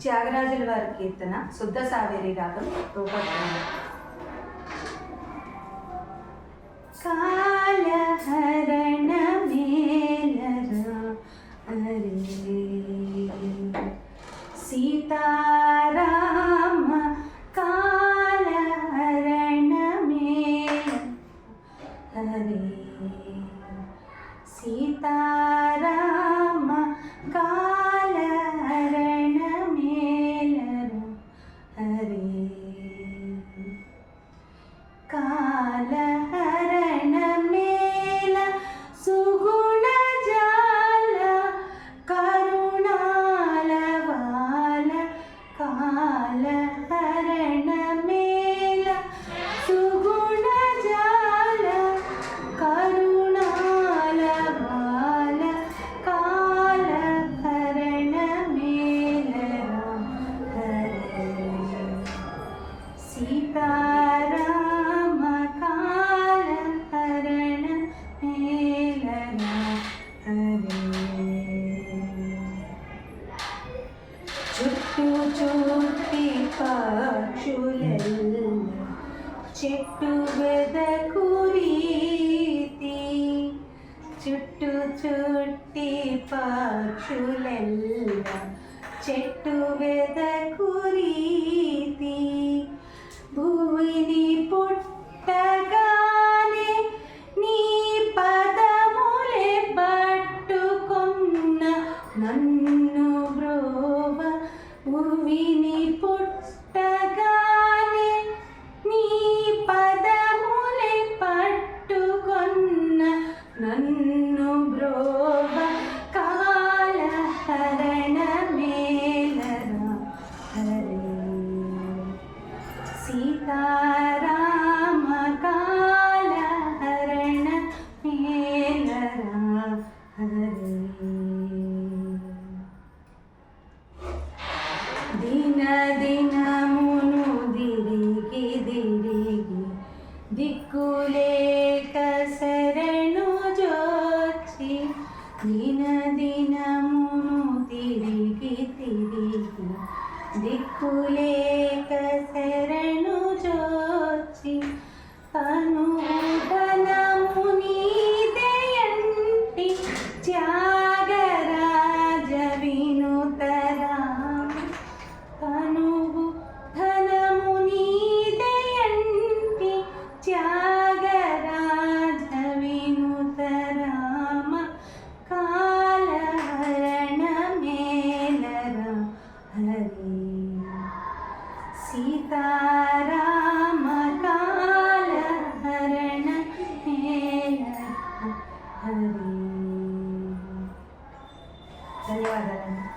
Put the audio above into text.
త్యాగరాజుల వారి కీర్తన శుద్ధ సావేరి రాగం రూపకం. కాలహరణ మేలరా అరే సీతారామ కాలహరణ మేల హరే సీతారామ కాలహరణ మేలరా హరే కాలహరణ మేల సుగుణ జాల కరుణాల వాల కాలహరణ మేల సుగుణ జాల కరుణాల వాల కాలహరణ మేలరా హరే సీతారామ కాలహరణ మేలరా హరే చుట్టూ చుట్టి పక్షులెల్ల చెట్టు వెదకు రీతి చుట్టూ చుట్టి పక్షులెల్ల చెట్టు వెదకు రీతి భూమిని పుట్టగానే నీ పదములే పట్టుకున్న నన్ను బ్రోవ భూమిని పుట్టగానే నీ పదములే పట్టుకున్న నన్ను బ్రోవ కాలహరణ మేలరా హరే సీతారామ కాలహరణ మేలరా హరే దిన దినమును దిరిగి దిరిగి దిక్కులేక శరణు జోచి దిన దినమును తిరిగి తిరిగి దిక్కులేక శరణు జోచి తను ధనము నీదయంటి త్యాగరాజ వినుతరామ తనువు ధనము నీదయంటి త్యాగరాజ వినుతరామ కాలహరణ మేలరా హరే సీతారామ కాలహరణ మేలరా హరే. ధన్యవాదాలండి.